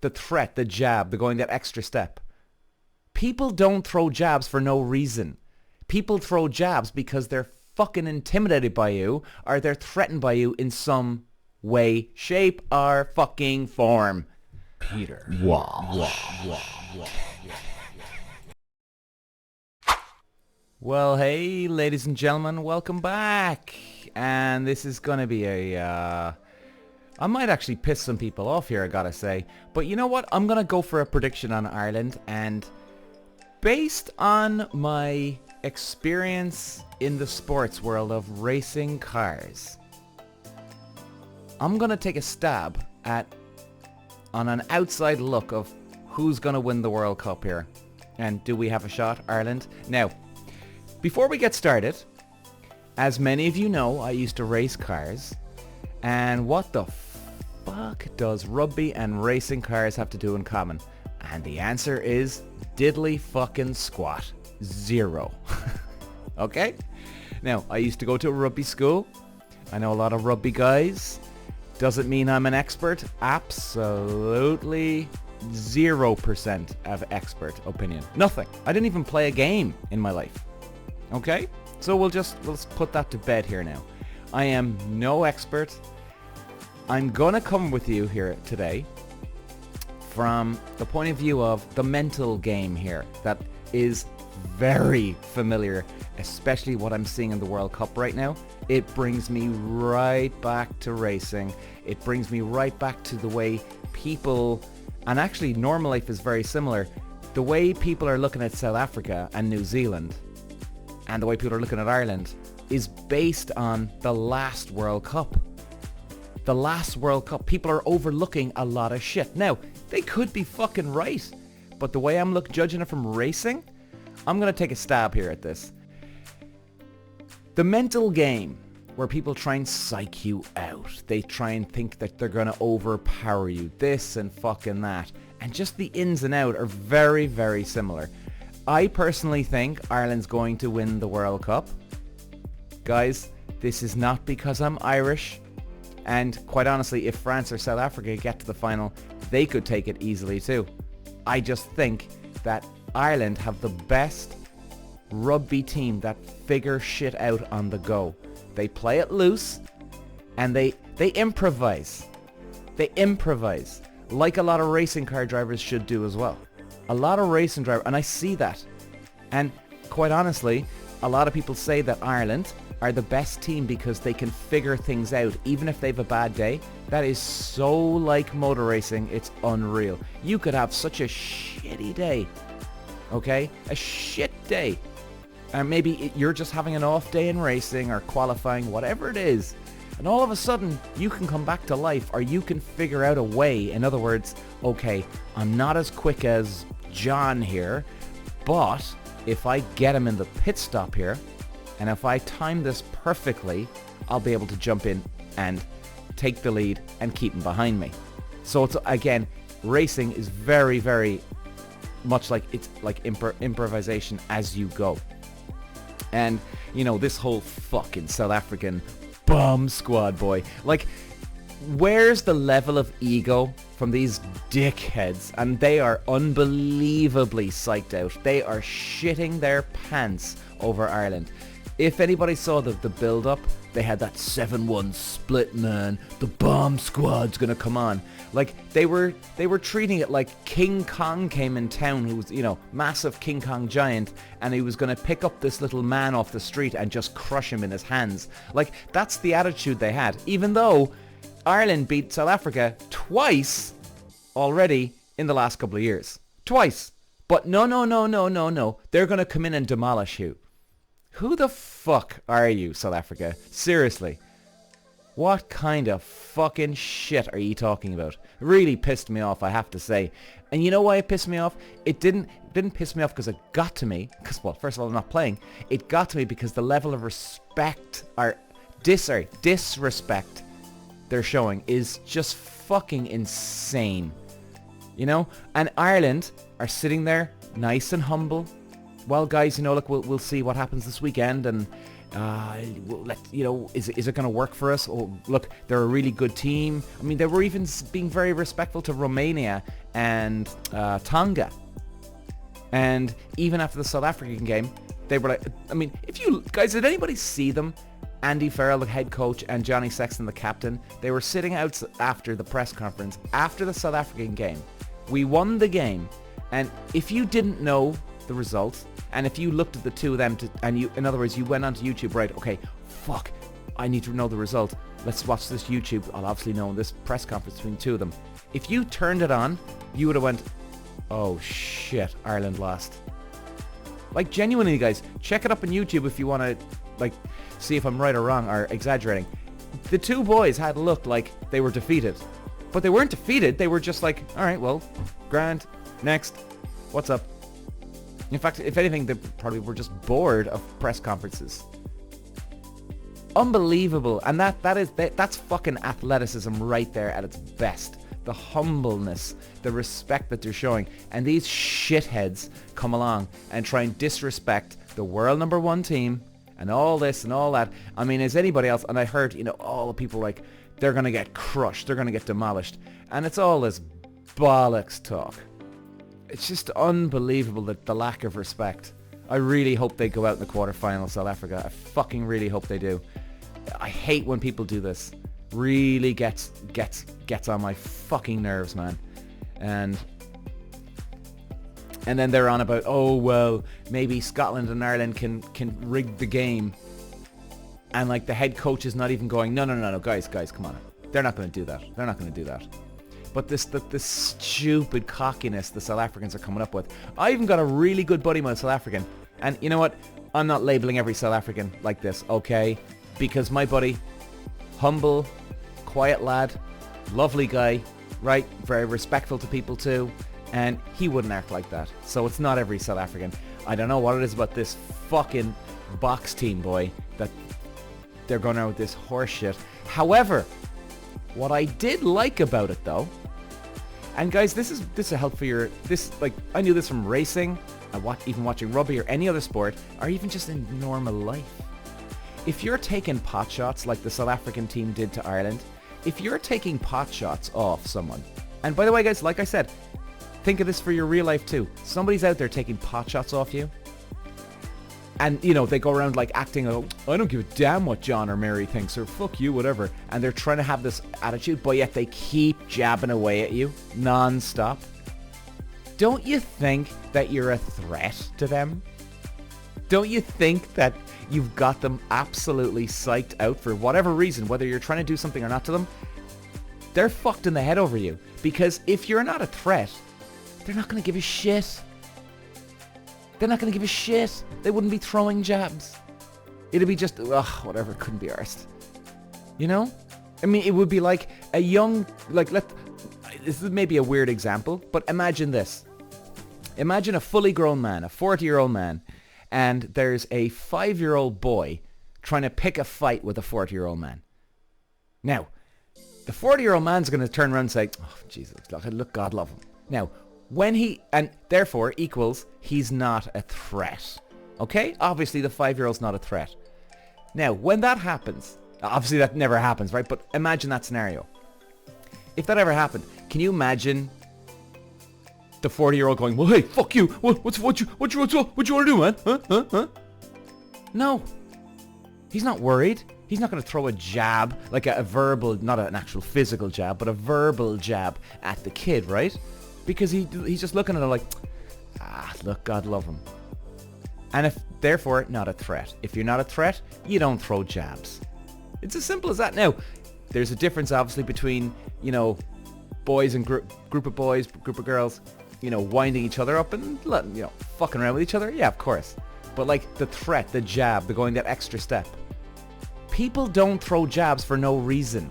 the threat, the jab, the going that extra step. People don't throw jabs for no reason. People throw jabs because they're fucking intimidated by you or they're threatened by you in some way, shape, or fucking form. Peter. Walsh. Well, hey, ladies and gentlemen, welcome back. And this is going to be I might actually piss some people off here, I gotta say. But you know what? I'm going to go for a prediction on Ireland. And based on my experience in the sports world of racing cars, I'm going to take a stab on an outside look of who's going to win the World Cup here. And do we have a shot, Ireland? Now, before we get started, as many of you know, I used to race cars. And what the fuck does rugby and racing cars have to do in common? And the answer is diddly fucking squat. Zero. Okay? Now, I used to go to a rugby school. I know a lot of rugby guys. Doesn't mean I'm an expert. Absolutely 0% of expert opinion. Nothing. I didn't even play a game in my life. Okay? So let's put that to bed here now. I am no expert. I'm gonna come with you here today from the point of view of the mental game here that is very familiar, especially what I'm seeing in the World Cup right now. It brings me right back to racing. It brings me right back to the way people, and actually normal life is very similar, the way people are looking at South Africa and New Zealand and the way people are looking at Ireland is based on the last World Cup. The last World Cup, people are overlooking a lot of shit. Now, they could be fucking right, but the way I'm judging it from racing, I'm going to take a stab here at this. The mental game where people try and psych you out. They try and think that they're going to overpower you, this and fucking that. And just the ins and out are very, very similar. I personally think Ireland's going to win the World Cup. Guys, this is not because I'm Irish. And quite honestly, if France or South Africa get to the final, they could take it easily too. I just think that Ireland have the best rugby team that figure shit out on the go. They play it loose and they improvise. They improvise like a lot of racing car drivers should do as well. A lot of racing drivers, and I see that. And quite honestly, a lot of people say that Ireland are the best team because they can figure things out even if they have a bad day. That is so like motor racing, it's unreal. You could have such a shitty day, okay? A shit day. And maybe you're just having an off day in racing or qualifying, whatever it is. And all of a sudden, you can come back to life, or you can figure out a way. In other words, okay, I'm not as quick as John here, but if I get him in the pit stop here, and if I time this perfectly, I'll be able to jump in and take the lead and keep him behind me. So it's, again, racing is very, very much like it's like improvisation as you go. And, you know, this whole fucking South African bum squad, boy. Like, where's the level of ego from these dickheads? And they are unbelievably psyched out. They are shitting their pants over Ireland. If anybody saw the build-up, they had that 7-1 split, man. The bomb squad's gonna come on. Like, they were treating it like King Kong came in town, who was, you know, massive King Kong giant, and he was gonna pick up this little man off the street and just crush him in his hands. Like, that's the attitude they had. Even though Ireland beat South Africa twice already in the last couple of years. Twice. But no. They're gonna come in and demolish you. Who the fuck are you, South Africa? Seriously. What kind of fucking shit are you talking about? It really pissed me off, I have to say. And you know why it pissed me off? It didn't piss me off because it got to me. Because, well, first of all, I'm not playing. It got to me because the level of respect, or disrespect they're showing is just fucking insane. You know? And Ireland are sitting there, nice and humble. Well, guys, you know, look, we'll see what happens this weekend, and Is it going to work for us? Oh, look, they're a really good team. I mean, they were even being very respectful to Romania and Tonga. And even after the South African game, they were like, I mean, if you guys, did anybody see them? Andy Farrell, the head coach, and Johnny Sexton, the captain, they were sitting out after the press conference after the South African game. We won the game, and if you didn't know the result, and if you looked at the two of them, in other words, you went onto YouTube, right, okay, fuck, I need to know the result. Let's watch this YouTube. I'll obviously know this press conference between the two of them. If you turned it on, you would have went, oh shit, Ireland lost. Like, genuinely, guys, check it up on YouTube if you want to, like, see if I'm right or wrong or exaggerating. The two boys had looked like they were defeated. But they weren't defeated. They were just like, alright, well, grand, next, what's up? In fact, if anything, they probably were just bored of press conferences. Unbelievable. And that's fucking athleticism right there at its best. The humbleness, the respect that they're showing. And these shitheads come along and try and disrespect the world number one team and all this and all that. I mean, as anybody else, and I heard, all the people like, they're going to get crushed, they're going to get demolished. And it's all this bollocks talk. It's just unbelievable, the lack of respect. I really hope they go out in the quarterfinal, South Africa. I fucking really hope they do. I hate when people do this. Really gets on my fucking nerves, man. And then they're on about, oh well, maybe Scotland and Ireland can rig the game. And like the head coach is not even going, no, guys, come on. They're not going to do that. They're not going to do that. But this stupid cockiness the South Africans are coming up with. I even got a really good buddy, my South African. And you know what? I'm not labeling every South African like this, okay? Because my buddy, humble, quiet lad, lovely guy, right? Very respectful to people too. And he wouldn't act like that. So it's not every South African. I don't know what it is about this fucking box team, boy, that they're going out with this horse shit. However, what I did like about it though, and guys, this is a help for I knew this from racing, even watching rugby or any other sport, or even just in normal life. If you're taking pot shots like the South African team did to Ireland, if you're taking pot shots off someone, and by the way guys, like I said, think of this for your real life too. Somebody's out there taking pot shots off you, and they go around like acting like, I don't give a damn what John or Mary thinks, or fuck you, whatever, and they're trying to have this attitude, but yet they keep jabbing away at you non-stop. Don't you think that you're a threat to them? Don't you think that you've got them absolutely psyched out for whatever reason, whether you're trying to do something or not to them? They're fucked in the head over you, because if you're not a threat, they're not going to give a shit. They're not going to give a shit. They wouldn't be throwing jabs. It'd be just, whatever, couldn't be arsed. I mean, it would be like a young, this is maybe a weird example, but imagine this. Imagine a fully grown man, a 40-year-old man, and there's a 5-year-old boy trying to pick a fight with a 40-year-old man. Now, the 40-year-old man's going to turn around and say, oh, Jesus, look, God love him. Now, and therefore equals he's not a threat. Okay? Obviously the 5-year-old's not a threat. Now, when that happens, obviously that never happens, right? But imagine that scenario. If that ever happened, can you imagine the 40-year-old going, well, hey, fuck you. What you want to do, man? Huh? No. He's not worried. He's not going to throw a jab, like a verbal, not an actual physical jab, but a verbal jab at the kid, right? Because he's just looking at him like, look, God love him. And therefore, not a threat. If you're not a threat, you don't throw jabs. It's as simple as that. Now, there's a difference, obviously, between, boys and group of boys, group of girls, winding each other up and, fucking around with each other. Yeah, of course. But, like, the threat, the jab, the going that extra step. People don't throw jabs for no reason.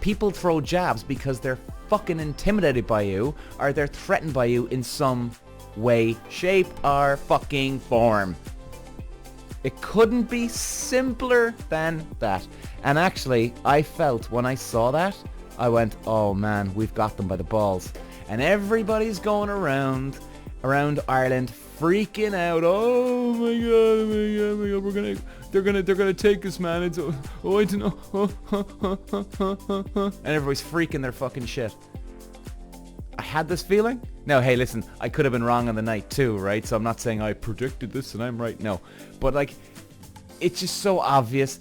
People throw jabs because they're fucking intimidated by you, or they're threatened by you in some way, shape, or fucking form. It couldn't be simpler than that. And actually, I felt when I saw that, I went, oh man, we've got them by the balls. And everybody's going around Ireland freaking out. Oh my god, we're gonna... they're gonna take us, man. It's oh I don't know. And everybody's freaking their fucking shit. I had this feeling. Now, hey, listen, I could have been wrong on the night too, right? So I'm not saying I predicted this and I'm right. No, but like, it's just so obvious.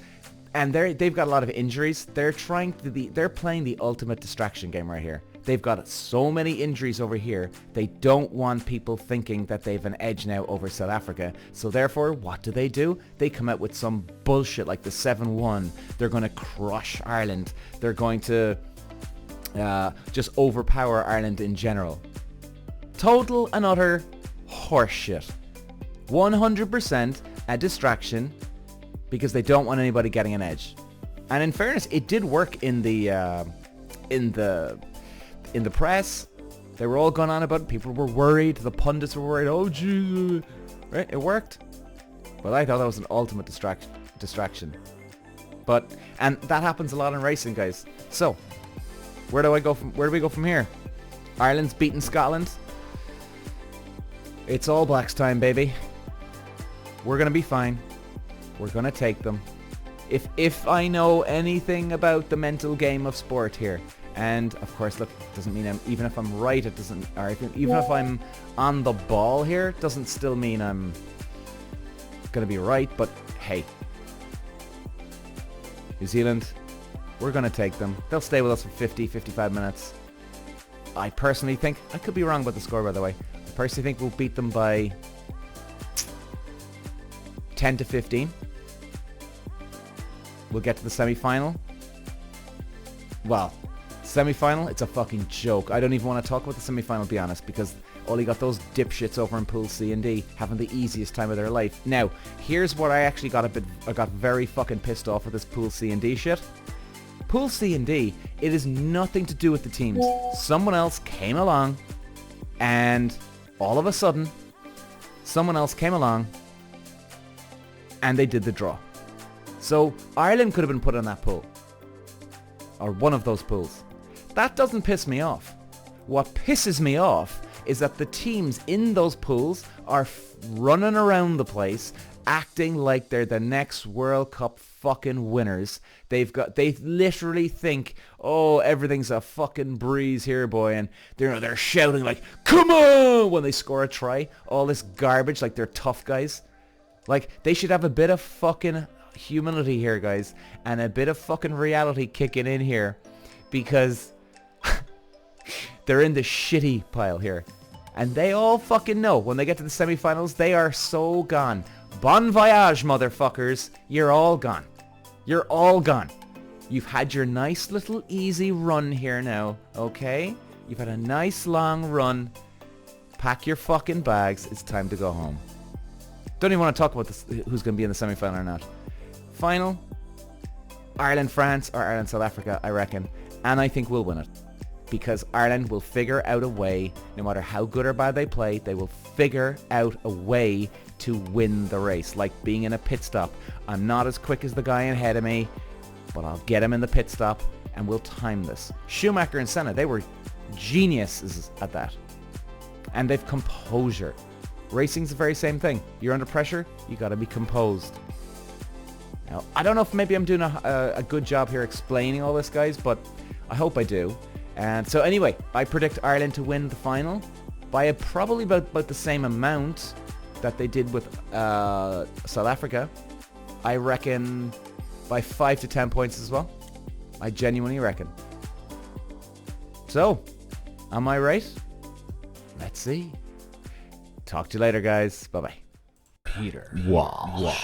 And they've got a lot of injuries. They're playing the ultimate distraction game right here. They've got so many injuries over here. They don't want people thinking that they've an edge now over South Africa. So therefore, what do? They come out with some bullshit like the 7-1. They're going to crush Ireland. They're going to just overpower Ireland in general. Total and utter horseshit. 100% a distraction because they don't want anybody getting an edge. And in fairness, it did work in the press. They were all going on about it. People were worried. The pundits were worried. Oh, Jesus. Right? It worked. But I thought that was an ultimate distraction. And that happens a lot in racing, guys. So, where do we go from here? Ireland's beaten Scotland. It's All Blacks time, baby. We're going to be fine. We're going to take them. If I know anything about the mental game of sport here, and of course, look, it doesn't mean even if I'm right, it doesn't, or even if I'm on the ball here, it doesn't still mean I'm going to be right, but hey. New Zealand, we're going to take them. They'll stay with us for 50, 55 minutes. I personally think, I could be wrong about the score by the way, I personally think we'll beat them by 10 to 15. We'll get to the semi-final. Well, semi-final, it's a fucking joke. I don't even want to talk about the semi-final, to be honest, because all you got those dipshits over in Pool C and D having the easiest time of their life. Now, here's what I actually got I got very fucking pissed off with this Pool C and D shit. Pool C and D, it is nothing to do with the teams. Someone else came along, and all of a sudden, someone else came along, and they did the draw. So Ireland could have been put in that pool. Or one of those pools. That doesn't piss me off. What pisses me off is that the teams in those pools are running around the place acting like they're the next World Cup fucking winners. They literally think, oh, everything's a fucking breeze here, boy, and they're shouting like, come on, when they score a try. All this garbage, like they're tough guys. Like, they should have a bit of fucking humility here, guys, and a bit of fucking reality kicking in here, because they're in the shitty pile here, and they all fucking know when they get to the semi-finals they are so gone. Bon voyage, motherfuckers. You're all gone. You're all gone. You've had your nice little easy run here now, okay? You've had a nice long run. Pack your fucking bags. It's time to go home. Don't even want to talk about this, who's going to be in the semi-final or not. Final, Ireland-France or Ireland-South Africa, I reckon. And I think we'll win it. Because Ireland will figure out a way, no matter how good or bad they play, they will figure out a way to win the race. Like being in a pit stop. I'm not as quick as the guy ahead of me, but I'll get him in the pit stop and we'll time this. Schumacher and Senna, they were geniuses at that. And they've composure. Racing's the very same thing. You're under pressure, you gotta be composed. Now, I don't know if maybe I'm doing a good job here explaining all this, guys, but I hope I do. And so anyway, I predict Ireland to win the final by probably about the same amount that they did with South Africa. I reckon by 5 to 10 points as well. I genuinely reckon. So, am I right? Let's see. Talk to you later, guys. Bye-bye. Peter Walsh.